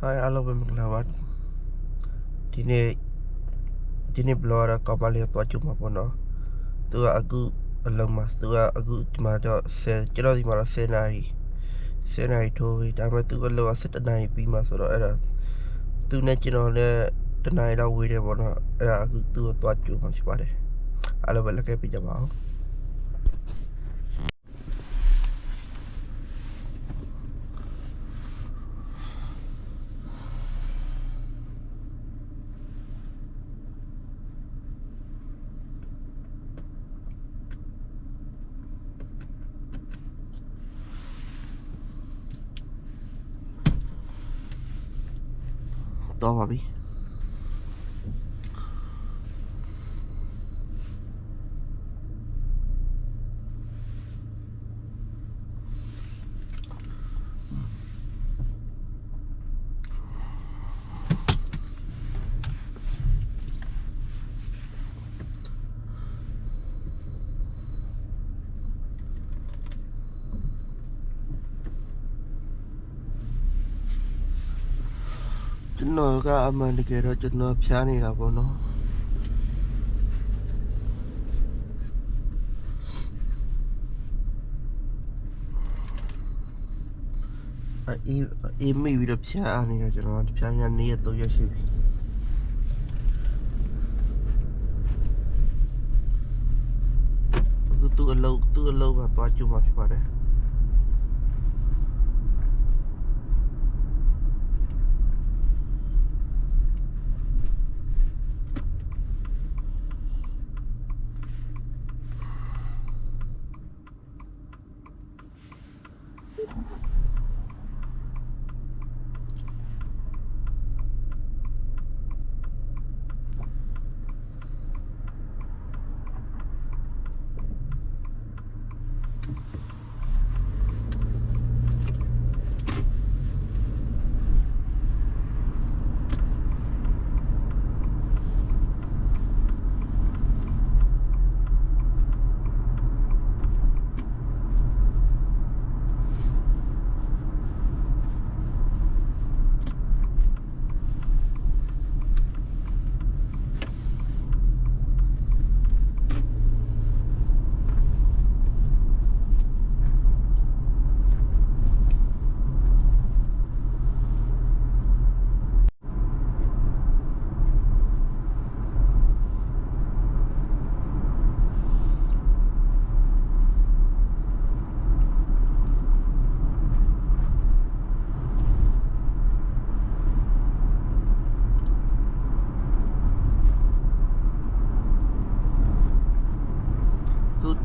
Hi, hello, Bimklavat. Dini blora kamali tua cuma pono. Tua aku lemas, tua aku cuma ada kira di mana senai tu. Tapi tu kalau aset nai pima soro era. Tu nasional le tenai dah wira pono. Era aku tua cuma separe. Hello, balik ke pijamau. Tahu apa? ကျွန်တော်ကအမှန်တကယ်တော့ကျွန်တော်ဖျားနေတာပေါ့နော်အေးမိပြီးတော့ဖျားနေတာကျွန်တော်ဖျားရနေရ3ရက်ရှိပြီအခုသူ့အလုပ်ကသွားကြည့်မှဖြစ်ပါတယ်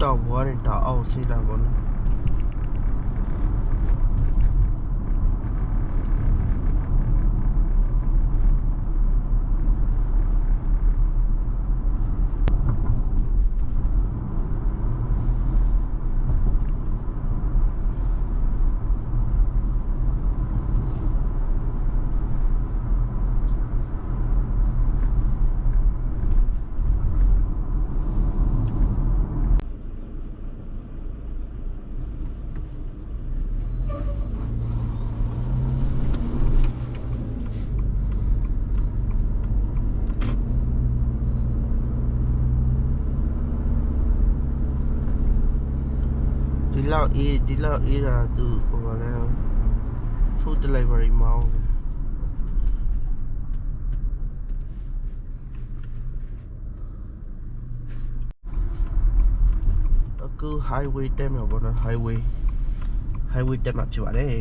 တောက်ဘွားရင်တောက်အောင်ဆေးတာပေါ့နော်ဒီလောက်အေးတာသူဟိုပါလဲ food delivery မောင်းအခု highway တက်မှာပေါ့နော် highway တက်မှာဖြစ်ပါတယ်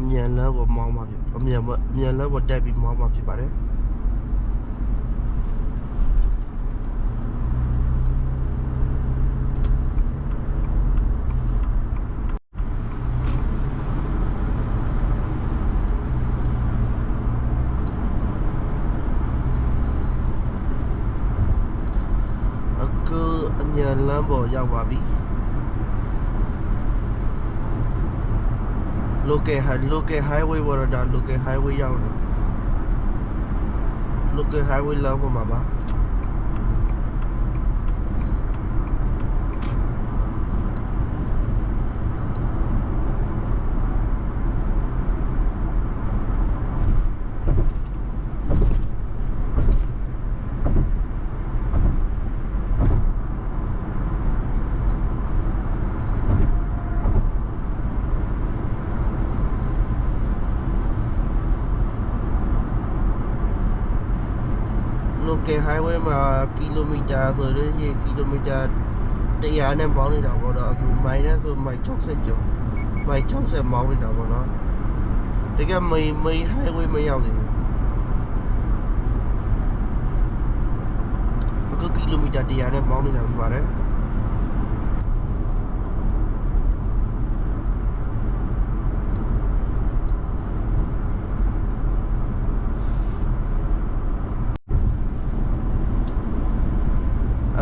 အမြန်လမ်းပေါ်မောင်းမှာဖြစ်အမြန်လမ်းပေါ်တက်ပြီးမောင်းမှာဖြစ်ပါတယ်အခုအမြန်လမ်းပေါ်ရောက်ပါပြီlocal highway ဝရဒါ local highway ရောက်တယ် local highway လောက်မှာပါ national highway မှာကီလိုမီတာဆိုလို့ရှိရင်ကီလိုမီတာ100နဲ့ပေါင်းနေတာပေါ့နော်အခုမိုင်နဲ့ဆိုမိုင်60ကျော်မိုင်60မောင်းနေတာပေါ့နော်တကယ်မေး highway မရောက်သေးဘူးအခုကီလိုမီတာ100နဲ့ပေါင်းနေတာဖြစ်ပါတယ်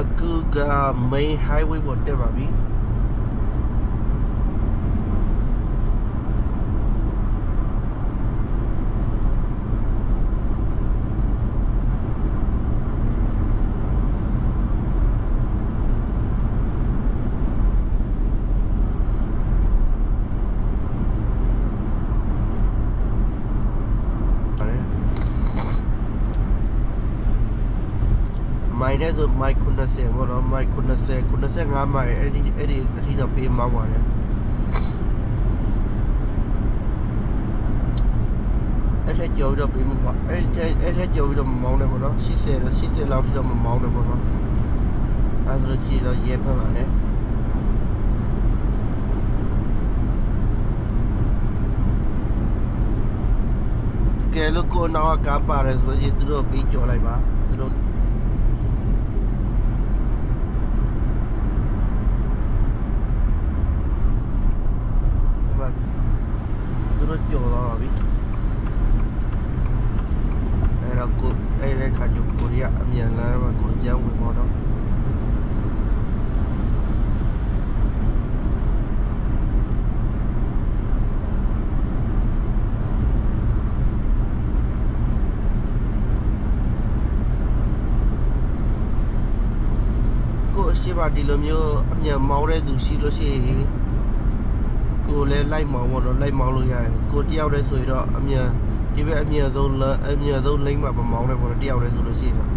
အခုက main highway ပေါ်တက်ပါပြီမိုင်နဲ့ဆိုမိုင်90ပေါ့နော်မိုင်95မိုင်အဲ့ဒီအထိတော့ပေးမောင်းပါတယ်အဲ့ထက်ကျော်တော့ပေးမှာပါအဲ့ထက်ကျော်ပြီးတော့မမောင်းနဲ့ပေါ့နော်80လောက်ထိတော့မမောင်းနဲ့ပေါ့နော်အဲ့ဒါဆိုကြည့်တော့ရဲဖက်ပါနဲ့ကဲလို့ကိုနောက်ကကားပါတယ်ဆိုရင်သူတို့ပြီးကြော်လိုက်ပါသူတို့ကျော်သွားပါပြီအဲ့တော့ကိုအဲ့ဒီခါကျကိုရီးယားအမြန်လမ်းမှာကိုပြန်ဝင်တော့ကိုအရှိပါဒီလိုမျိုးအမြန်မောင်းတဲ့သူရှိလို့ရှိရင်ကိုလည်းလိုက်မောင်းလို့ရတယ်ကိုတယောက်တည်းဆိုရင်တော့အမြန်ဒီဘက်အမြန်ဆုံးလိမ့်မှာမမောင်းနဲ့ပေါ့တယောက်တည်းဆိုလို့ရှိရင်တော့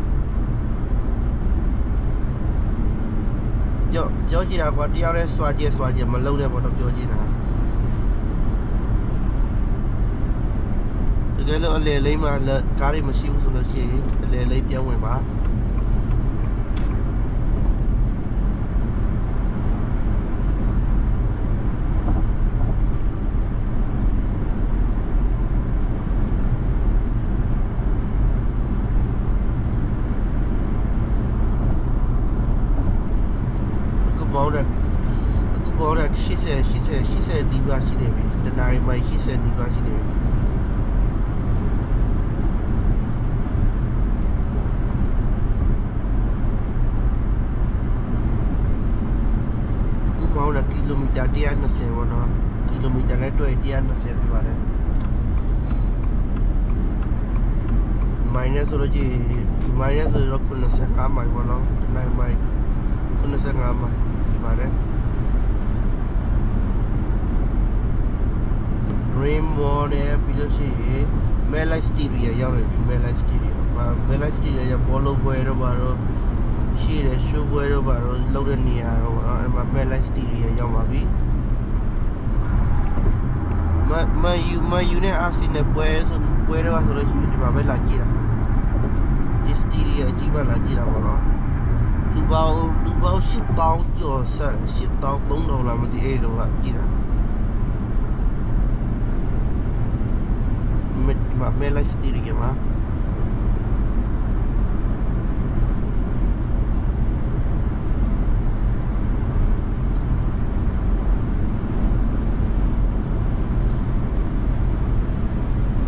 ပြောကြည့်တာကွာတယောက်တည်းစွာကျမလုံးနဲ့ပေါ့တော့ပြောကြည့်တာတကယ်လို့အလေလိမ့်မှာကားတွေမရှိဘူးဆိုလို့ရှိရင်အလေလိမ့်ပြန်ဝင်ပါပေါ်တဲ့80ဒီပါရှိနေပြီတနိုင်မိုင်80ဒီပါရှိနေပြီဒီပေါ်တဲ့ကီလိုမီတာ120ပေါ့နော်ကီလိုမီတာနဲ့တွေ့120ပြပါတယ်မိုင်နဲ့ဆိုလို့ကြည့်မိုင်နဲ့ဆိုတော့95မိုင်ပေါ့နော်တနိုင်မိုင်95မိုင်ပြပါတယ်Dream Mall နဲ့ပြီးလို့ရှိရင် Melite Studio ရောက်နေပြီ Melite Studio ရဘောလုံးပွဲတော့ပါတော့ရှိတယ်ရှိုးပွဲတော့ပါတော့လောက်တဲ့နေရာတော့အဲ့မှာ Melite Studio ရောက်ပါပြီမယူနဲ့အာဆီနဲ့ပွဲတော့ဆိုလို့ရှိရင်ဒီမှာပဲလာကြည့်တာဒီ Studio အကြီးပဲလာကြည့်တာပေါ့နော်လူပေါင်း8000ကျော်ဆက်8300လာမသိအဲ့လိုကကြည့်တာMelite Studio မှာ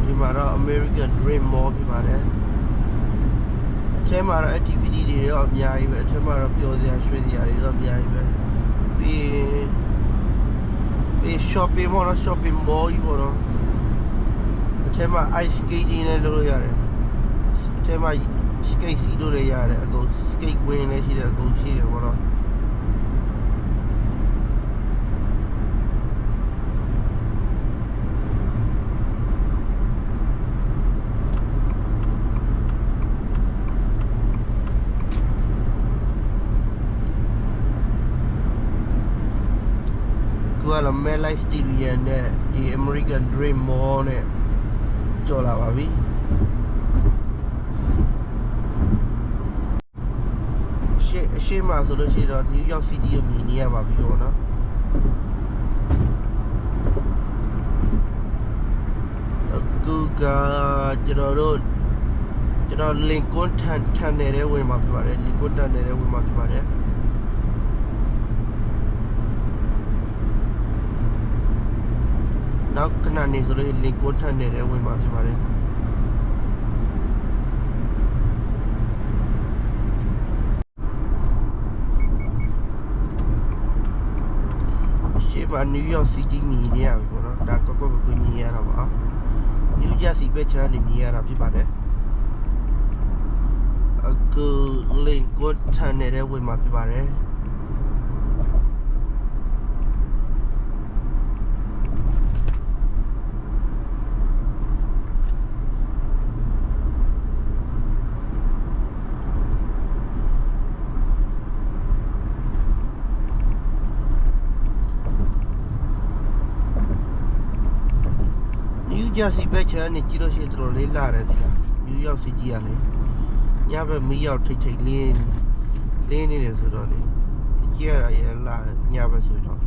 ဒီမှာတော့ American Dream Mall ပြပါတယ်အထဲမှာတော့ activity တွေတော့အများကြီးပဲအထဲမှာတော့ပျော်စရာရွှေစရာတွေတော့အများကြီးပဲပြီး shopping mall ကြီးပေါ့နော်အထဲမှာ ice skating နဲ့လုပ်လို့ရတယ်အထဲမှာ skate စီးလို့လည်းရတယ်အကုန် skate ဝင်းလည်းရှိတယ်အကုန်ရှိတယ်ပေါ့နော်ကတော့ Melite Studio နဲ့ဒီ American Dream Mall နဲ့ကြော်လာပါပြီ ရှေ့မှာဆိုလို့ရှိရင်တော့ New York City ကိုမြင်နေရပါပြီပေါ့နော်အခုကကျွန်တော် Lincoln ထန်နေတဲ့ဝင်မှာဖြစ်ပါတယ် Lincoln ထန်နေတဲ့ဝင်မှာဖြစ်ပါတယ်နောက်ခဏနေဆိုလို့ Lincoln ထန်နေတဲ့ဝင်မှာဖြစ်ပါတယ်ရှေ့မှာ New York City မြင်နေရပြီပေါ့နော်ဒါကောမြင်ရတာပါ New Jersey ဘက်ခြမ်းနေမြင်ရတာဖြစ်ပါတယ်အခု Lincoln ထန်နေတဲ့ဝင်မှာဖြစ်ပါတယ် New Jersey ဘက်ခြမ်းနေကြည့်လို့ရှိရင်တော်တော်လေးလာတယ်ဒီလား New York City ကလေညဘက်မီးရောက်ထိတ်လင်းနေတယ်ဆိုတော့လေကြည့်ရတာရလာညဘက်ဆိုတော့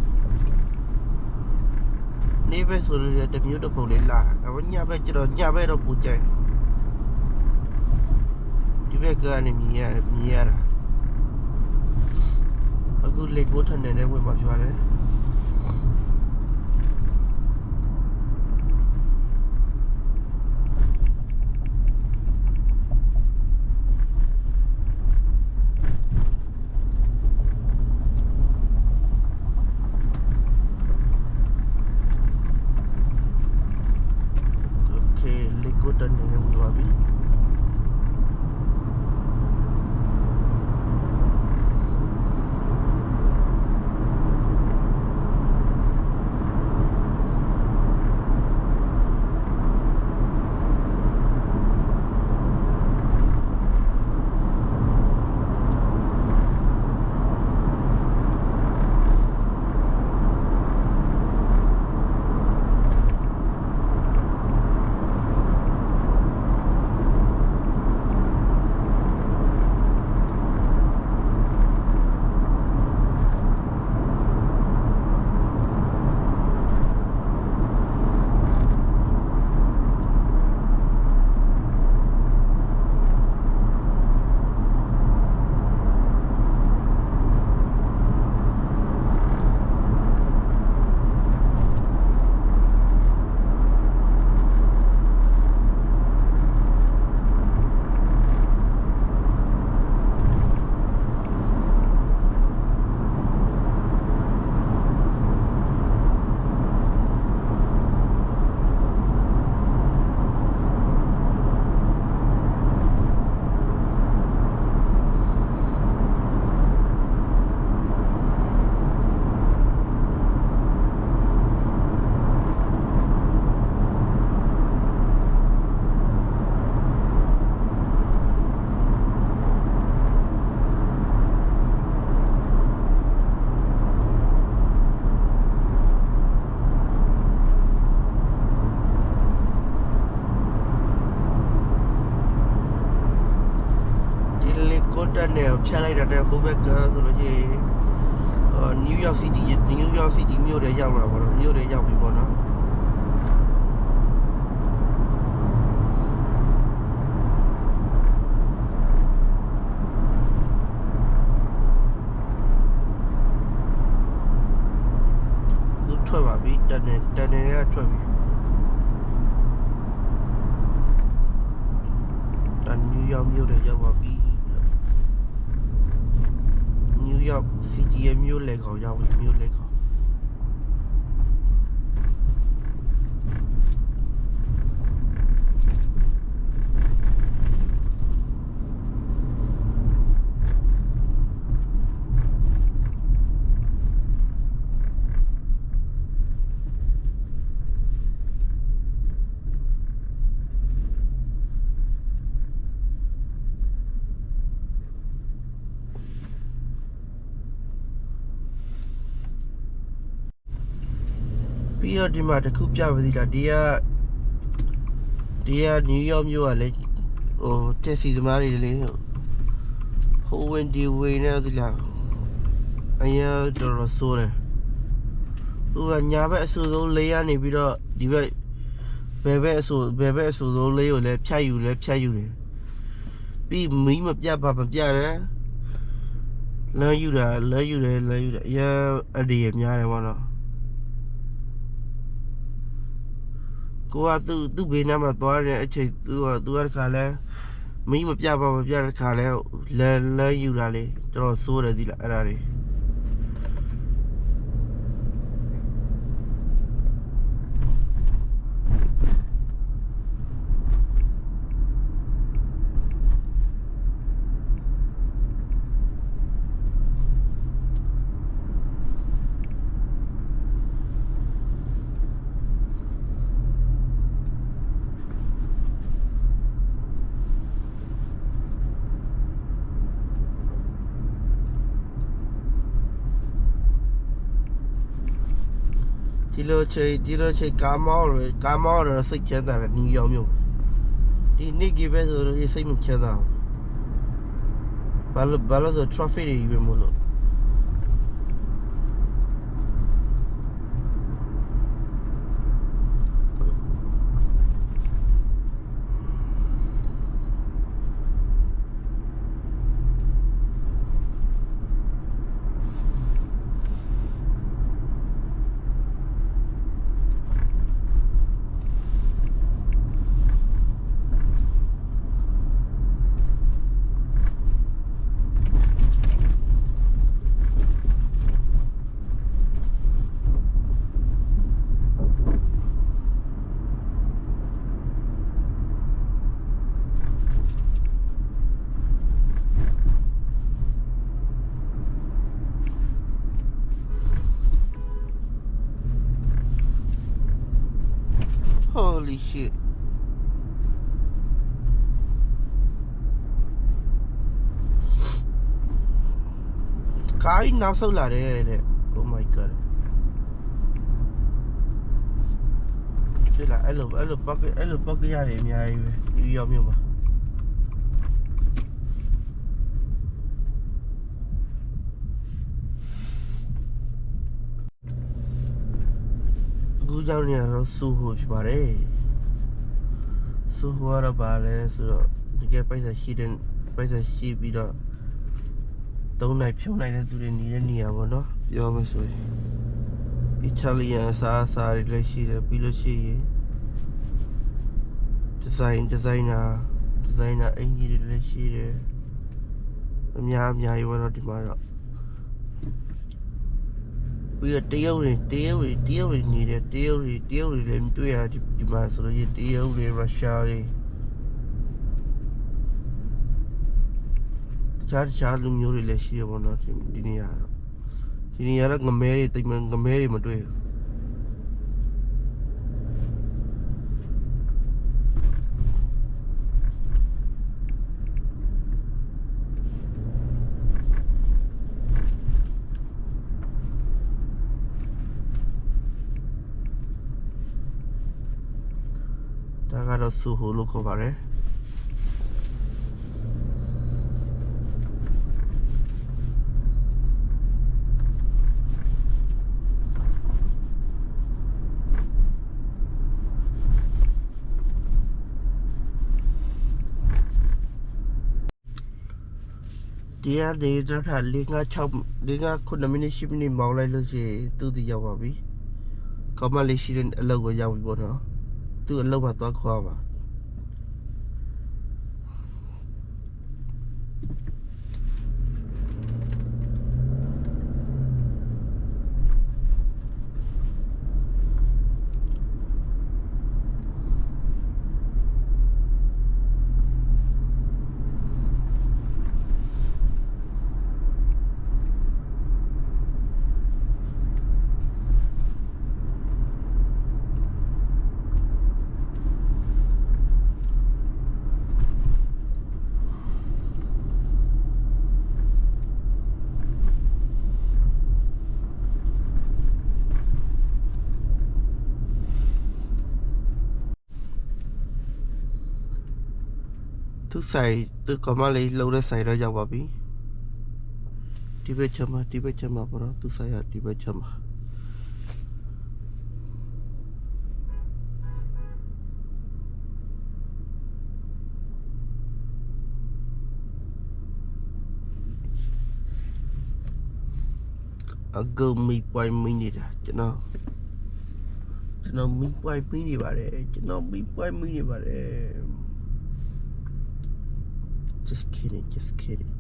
နေဘက်ဆိုလို့တမျိုးတစ်ပုံလေးလာဒါပေမဲ့ညဘက်ကျတော့ညဘက်တော့ပူကြိုက်ဒီဘက်ကနေမြင်ရတာအခုလေကိုထန်နေတဲ့ဝင်မှာဖြစ်ပါတယ်တန်နေဝင်ပါပြီတက်နေဖြတ်လိုက်တဲ့ဟိုဘက်ကဆိုလို့ရှိရင် New York City မြို့တွေရောက်လာပါတော့မြို့တွေရောက်ပြီပေါ့နော်သူထွက်ပါပြီတက်နေကထွက်ပြီNew York မြို့တွေရောက်ပါပြီNew York City ရဲ့မြို့လေခေါင်ရောက်ပြီမြို့လေခေါင်ပြီးတော့ဒီမှာတခုပြပါသေးတာဒီက New York မြို့ကလေဟိုတက်စီသမားတွေလေဟ ဟိုဝင်ဒီဝင်နေသလားအရင်တော့ဆိုးတယ်သူကညာဘက်အဆူဆုံးလေးရနေပြီးတော့ဒီဘက်ဘယ်ဘက်အဆူဆုံးလေးကိုလည်းဖြတ်ယူတယ်ပြီးမီးမပြတ်ပါမပြတ်တယ်လမ်းယူတယ်အရင်အဒီရများတယ်ပေါ့နော်ကိုကသူ့ဘေးနားမှာသွားတဲ့အချိန်သူကတခါလဲမီးမပြတ်ပါမပြတ်တဲ့ခါလဲလမ်းယူတာလေတော်တော်ဆိုးတယ်ဒီလားအဲ့ဒါတွေဒီလိုချိန်ကားမောင်းတော့စိတ်ချမ်းသာတယ်နီးရောင်မျိုးဒီနေ့ကပဲဆိုတော့စိတ်မချမ်းသာဘူးဘာလို့ဆို traffic တွေပဲမို့လို့Holy shit ကားနောက်ဆုတ်လာတယ်တဲ့ Oh my god ဒီလားအဲ့လိုပတ်ကရတယ်အများကြီးပဲဒီရောက်မြို့မှာအခုကြောင့်နေတော့စူဟိုဖြစ်ပါတယ်စူဟိုကတော့ပါလဲဆိုတော့တကယ်ပိုက်ဆံရှိပြီးတော့သုံးနိုင်ဖြုံးနိုင်တဲ့သူတွေနေတဲ့နေရာပေါ့နော်ပြောမှဆိုရင်အီတလီယန်အစားတွေလည်းရှိတယ်ပြီးလို့ရှိရင်ဒီဇိုင်နာအင်ဂျီတွေလည်းရှိတယ်အများကြီးပေါ့နော်ဒီမှာတော့ပြီးတော့တရုတ်တွေနေတယ်တရုတ်တွေလည်းတွေ့ရဒီမှာဆိုလို့တရုတ်တွေရုရှားတွေတခြားလူမျိုးတွေလည်းရှိရပေါ့နော်ဒီနေရာတော့ငမဲတွေမတွေ့ဘူးဒါကတော့စူဟိုလို့ခေါ်ပါတယ်ဒီကနေတော့ထား4-5 9မိနစ်10မိနစ်မောင်းလိုက်လို့ရှိရင်သူ့တီရောက်ပါပြီ။ကောမလေးရှိတဲ့အလုပ်ကိုရောက်ပြီပေါ့နော်။သူ့အလုပ်မှာသွားခေါ်ပါသူ့ဆိုင်သူ့ကောမလေးလှုပ်တဲ့ဆိုင်တော့ရောက်ပါပြီ။ ဒီဘက်ချမှာပေါ့နော်သူဆိုင်ရဒီဘက်ချမှာအကူမီပွိုင်းမီနေတာကျွန်တော်မီပွိုင်းမီနေပါတယ်just kidding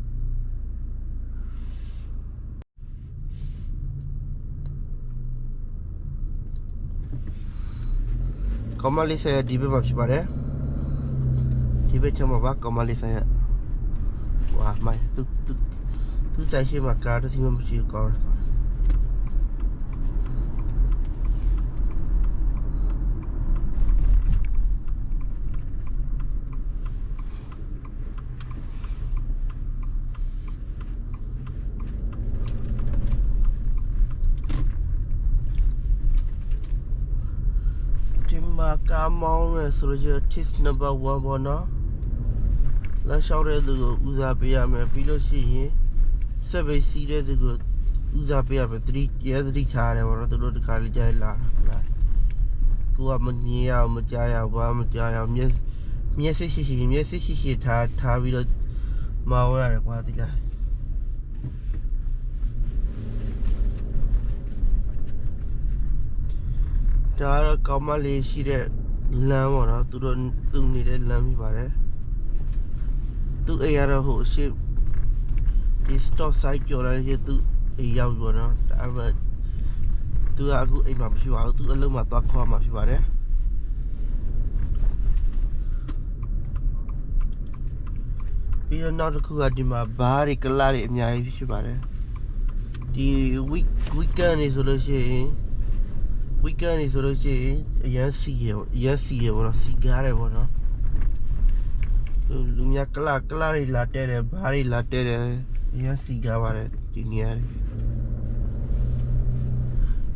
ကောမလေးဆိုင်ဒီဘက်မှာဖြစ်ပါတယ်ဒီဘက်ချမှာပါကောမလေးဆိုင်ဝါမိုင်သူဆိုင်ရှိမှာကားတစ်စီးမှမရှိဘူးကောင်းကားမောင်းနဲ့ဆိုတော့ test number 1ပေါ့နော်လမ်းလျှောက်တဲ့သူကိုဦးစားပေးရမယ်ပြီးလို့ရှိရင်စက်ပိတ်စီးတဲ့သူကိုဦးစားပေးရမယ်3ထားတယ်ပေါ့နော်သူတို့တခါလေးကြားလာကိုကမမြင်ရအောင်မကြားရအောင်ဘာမကြားရအောင်မျက်စိရှိထားပြီးတော့မောင်းရတယ်ကွာဒီလားဒါတော့ကောင်းမလေးရှိတဲ့လမ်းပေါ့နော်သူနေတဲ့လမ်းပြပါတယ်သူအိမ်ရတော့ဟိုရှေ့ဒီ stop site ကြော်လာတဲ့သူအိမ်ရောက်ပေါ့နော်ဒါပေမဲ့သူကအခုအိမ်မှာမရှိပါဘူးသူအလုံးမှာသွားခေါ်မှာဖြစ်ပါတယ်ပြီးတော့နောက်တစ်ခုကဒီမှာဘားတွေကလာတွေအများကြီးဖြစ်ပါတယ်ဒီ weekend နေဆိုလို့ရှိရင်အရန်စီရပေါ့နော်စီကားတယ်ပေါ့နော်လူများကလာတွေလာတဲတယ်ဘားတွေလာတဲတယ်အရန်စီကားပါတယ်ဒီနေရာ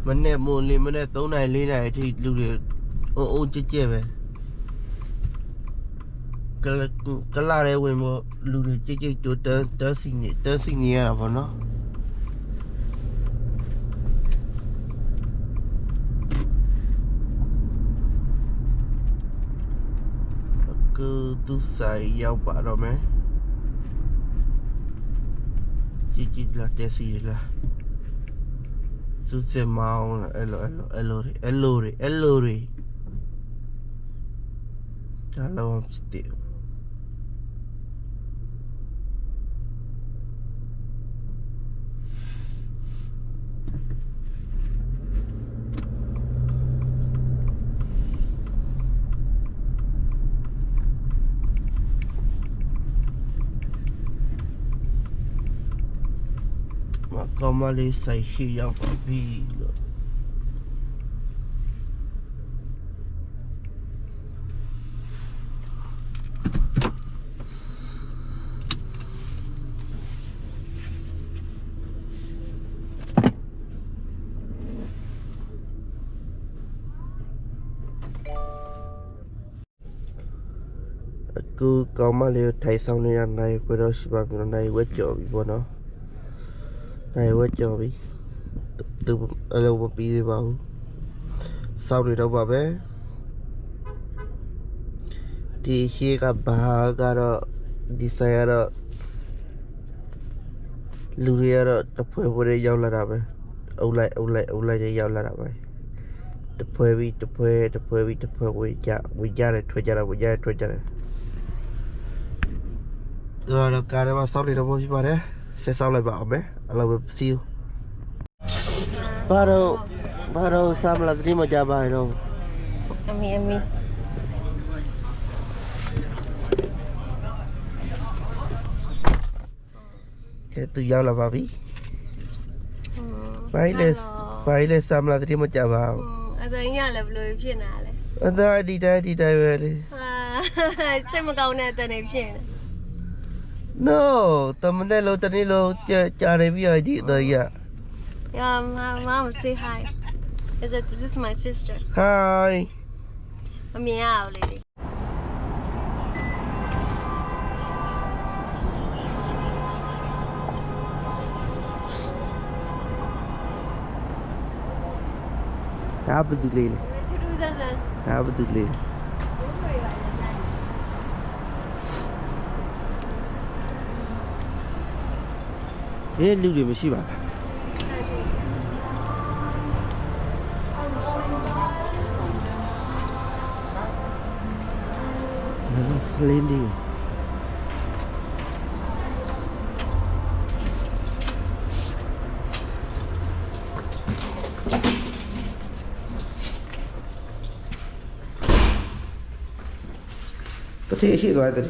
မနေ့မို့လေမနေ့3နိုင်4နိုင်အထိလူတွေအုံကြဲပဲကလာတွေဝင်မို့လူတွေကြိတ်တိုးတန်းစီနေရတာပေါ့နော်သူဆိုင်ရောက်ပါတော့မယ်ကြည့်လာတက်စီလာသူစမောင်းအဲ့လိုတွေဒါတော့ဖြစ်တယ်ကောမလေးဆိုင်ရှိရောက်ပါပြီလို့အခုကောမလေးထိုင်ဆောင်နေရနိုင်ခွေတော့ရှိပါပြီနိုင်ဝက်ကြော်ပြီပေါ့နော်နိုင်ဝက်ကြော်ပြီသူအလုံးမပြီးသေးပါဘူးစောက်နေတော့ပါပဲဒီရှိကဘာကတော့ဒီဆိုင်ရတော့လူတွေကတော့တဖွဲဖွဲရောက်လာတာပဲအုပ်လိုက်တွေရောက်လာတာပဲတဖွဲပြီးတဖွဲဝေကြတယ်ထွက်ကြတယ်တော့ကားထဲမှာစောက်နေတော့ဖြစ်ပါတယ်ဆက်ဆောက်လိုက်ပါအောင်မယ်အလောပဲစီးဘာတော့ဆမ်လာဒီမကြပါတော့အမီကဲသူရောက်လာပါပြီဘိုင်လေဆမ်လာဒီမကြပါဘူးအသက်ညလည်းဘယ်လိုဖြစ်နေလဲအသက်ဒီတိုင်းပဲလေဟာစိတ်မကောင်းတဲ့အသက်နေဖြစ်နေNo, temen lo tadi lo cari biar di tu ya. Yeah, mom, say hi. This is my sister. Hi. Meow, lady. ဒါဘယ်သူလေးလဲ ထူးထူးဆန်းဆန်း ဒါဘယ်သူလေးလဲဒီလူတွေမရှိပါဘူးစလင်းဒီတတိရှိသွားတယ်